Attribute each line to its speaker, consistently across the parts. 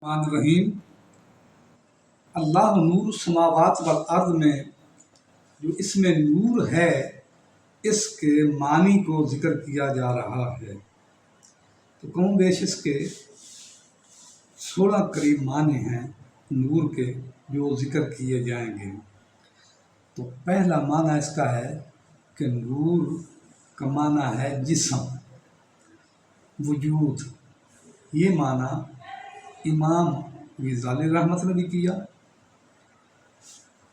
Speaker 1: الرحمن الرحیم۔ اللہ نور السماوات والارض میں جو اس میں نور ہے اس کے معنی کو ذکر کیا جا رہا ہے، تو کم بیش اس کے 16 قریب معنی ہیں نور کے جو ذکر کیے جائیں گے۔ تو پہلا معنی اس کا ہے کہ نور کا معنی ہے جسم، وجود۔ یہ معنی امام غزالی رحمت نے بھی کیا،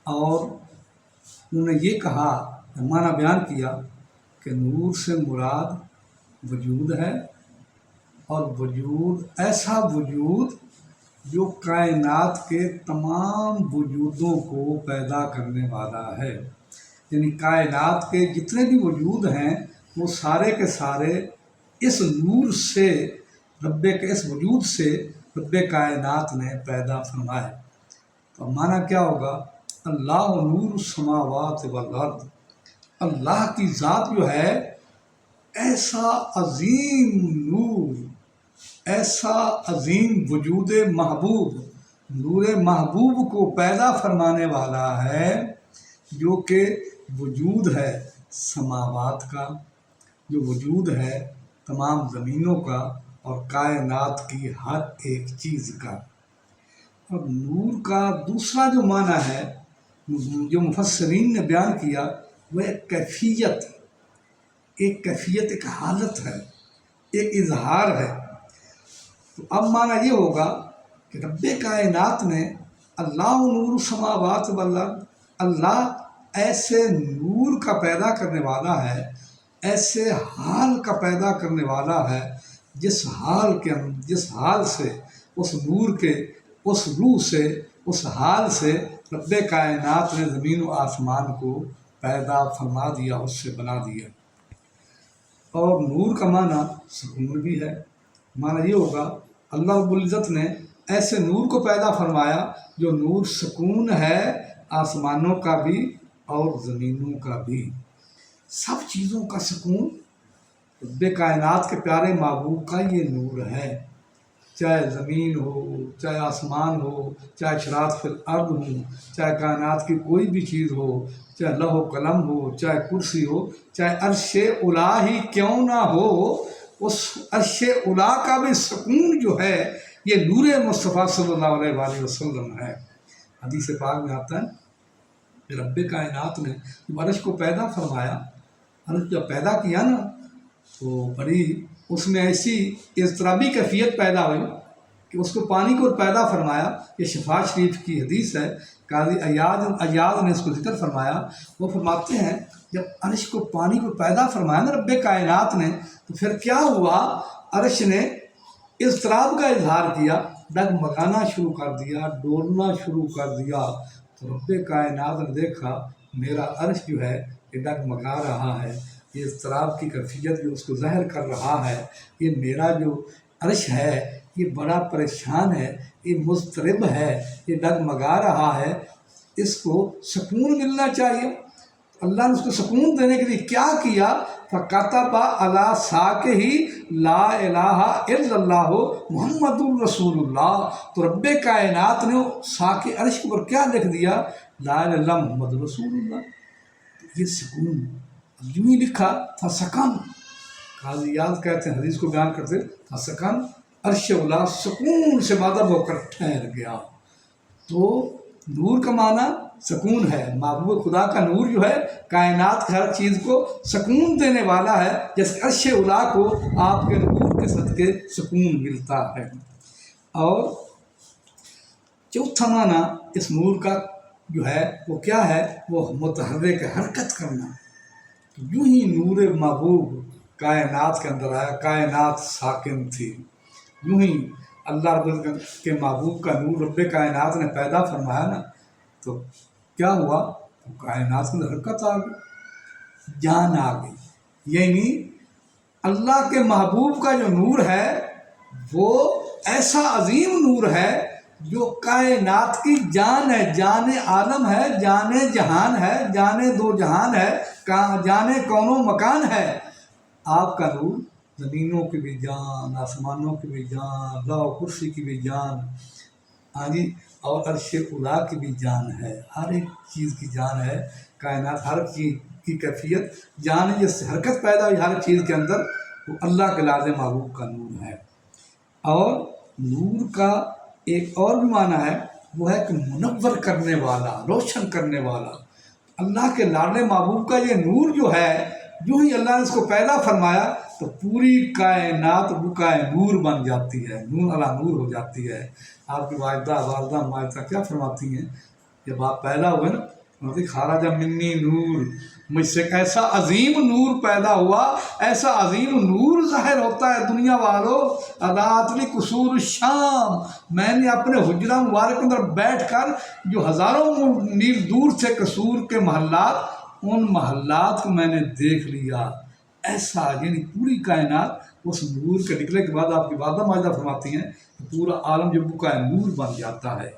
Speaker 1: اور انہوں نے یہ کہا، معنی بیان کیا کہ نور سے مراد وجود ہے، اور وجود ایسا وجود جو کائنات کے تمام وجودوں کو پیدا کرنے والا ہے، یعنی کائنات کے جتنے بھی وجود ہیں وہ سارے کے سارے اس نور سے، رب کے اس وجود سے رب کائنات نے پیدا فرمائے۔ تو معنی کیا ہوگا؟ اللہ نور السماوات والارض، اللہ کی ذات جو ہے ایسا عظیم نور، ایسا عظیم وجود محبوب، نور محبوب کو پیدا فرمانے والا ہے، جو کہ وجود ہے سماوات کا، جو وجود ہے تمام زمینوں کا اور کائنات کی ہر ایک چیز کا۔ اور نور کا دوسرا جو معنی ہے جو مفسرین نے بیان کیا، وہ ایک کیفیت، ایک حالت ہے، ایک اظہار ہے۔ تو اب معنی یہ ہوگا کہ رب کائنات نے اللہ نور السماوات والارض، اللہ ایسے نور کا پیدا کرنے والا ہے، ایسے حال کا پیدا کرنے والا ہے جس حال سے، اس نور کے، اس روح سے، اس حال سے رب کائنات نے زمین و آسمان کو پیدا فرما دیا، اس سے بنا دیا۔ اور نور کا معنی سکون بھی ہے۔ معنی یہ ہوگا اللہ رب العزت نے ایسے نور کو پیدا فرمایا جو نور سکون ہے آسمانوں کا بھی اور زمینوں کا بھی، سب چیزوں کا سکون رب کائنات کے پیارے محبوب کا یہ نور ہے۔ چاہے زمین ہو، چاہے آسمان ہو، چاہے شراط فی الارض ہو، چاہے کائنات کی کوئی بھی چیز ہو، چاہے لوح و قلم ہو، چاہے کرسی ہو، چاہے عرش اعلیٰ ہی کیوں نہ ہو، اس عرش اعلیٰ کا بھی سکون جو ہے یہ نور مصطفیٰ صلی اللہ علیہ وآلہ وسلم ہے۔ حدیث پاک میں آتا ہے کہ رب کائنات نے جب عرش کو پیدا فرمایا، عرش جب پیدا کیا نا، تو بڑی اس میں ایسی اضطرابی کیفیت پیدا ہوئی کہ اس کو پانی کو پیدا فرمایا۔ یہ شفاء شریف کی حدیث ہے، قاضی ایاز نے اس کو ذکر فرمایا۔ وہ فرماتے ہیں جب عرش کو، پانی کو پیدا فرمایا نا رب کائنات نے، تو پھر کیا ہوا؟ عرش نے اضطراب کا اظہار کیا، ڈگمگانا شروع کر دیا، ڈولنا شروع کر دیا۔ تو رب کائنات نے دیکھا میرا عرش جو ہے یہ ڈگمگا رہا ہے، یہ اضطراب کی کیفیت جو اس کو ظاہر کر رہا ہے، یہ میرا جو عرش ہے یہ بڑا پریشان ہے، یہ مضطرب ہے، یہ ڈگمگا رہا ہے، اس کو سکون ملنا چاہیے۔ اللہ نے اس کو سکون دینے کے لیے کیا کیا؟ فَكَتَبَ عَلَىٰ سَاقِهِ لَا إِلَٰهَ إِلَّا اللَّهُ مُحَمَّدٌ رَسُولُ اللَّهِ۔ تو رب کائنات نے ساق عرش کے اوپر کیا لکھ دیا؟ لا الہ الا اللہ محمد رسول اللہ۔ یہ سکون یوں ہی لکھا، فسکن، قاضی ایاز کہتے ہیں، حدیث کو بیان کرتے، فسکن عرش اولا سکون سے مادب ہو کر ٹھہر گیا۔ تو نور کا معنی سکون ہے، محبوب خدا کا نور جو ہے کائنات کی ہر چیز کو سکون دینے والا ہے، جیسے عرش اولا کو آپ کے نور کے صدقے سکون ملتا ہے۔ اور چوتھا معنی اس نور کا جو ہے وہ کیا ہے؟ وہ متحرک، حرکت کرنا۔ یوں ہی نور محبوب کائنات کے اندر آیا، کائنات ساکن تھی۔ یوں ہی اللہ رب کے محبوب کا نور رب کائنات نے پیدا فرمایا نا، تو کیا ہوا؟ تو کائنات میں حرکت آ گئی، جان آ گئی۔ یعنی اللہ کے محبوب کا جو نور ہے وہ ایسا عظیم نور ہے جو کائنات کی جان ہے، جان عالم ہے، جان جہان ہے، جان دو جہان ہے، جان کون و مکان ہے۔ آپ کا نور زمینوں کی بھی جان، آسمانوں کی بھی جان، لوح و کرسی کی بھی جان، ہاں جی، اور عرش اولا کی بھی جان ہے، ہر ایک چیز کی جان ہے، کائنات ہر چیز کی کیفیت جان ہے، جس سے حرکت پیدا ہوئی ہر چیز کے اندر، وہ اللہ کے لازم محبوب کا نور ہے۔ اور نور کا ایک اور بھی معنی ہے، وہ ہے کہ منور کرنے والا، روشن کرنے والا۔ اللہ کے لاڈلے محبوب کا یہ نور جو ہے، جو ہی اللہ نے اس کو پیدا فرمایا تو پوری کائنات بکائے نور بن جاتی ہے، نور علی نور ہو جاتی ہے۔ آپ کی والدہ ماجدہ کیا فرماتی ہیں؟ جب آپ پیدا ہوئے نا، خارج منی نور، مجھ سے ایسا عظیم نور پیدا ہوا، ایسا عظیم نور ظاہر ہوتا ہے دنیا والوں، راتلی قصور الشام، میں نے اپنے حجرہ مبارک کے اندر بیٹھ کر جو ہزاروں میل دور سے قصور کے محلات، ان محلات کو میں نے دیکھ لیا۔ ایسا یعنی پوری کائنات اس نور کے نکلنے کے بعد آپ کی والدہ ماجدہ فرماتی ہیں کہ پورا عالم جو بکا ہے نور بن جاتا ہے۔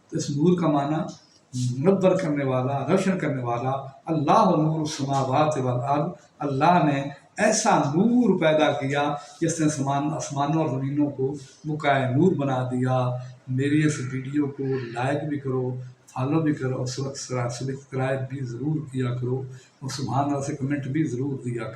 Speaker 1: تو اس نور کا معنی منور کرنے والا، روشن کرنے والا۔ اللہ نور السماوات والارض، اللہ نے ایسا نور پیدا کیا جس نے آسمانوں اور زمینوں کو بکائے نور بنا دیا۔ میری اس ویڈیو کو لائک بھی کرو، فالو بھی کرو، اور سبسکرائب بھی ضرور کیا کرو، اور سبحان اللہ سے کمنٹ بھی ضرور دیا کرو۔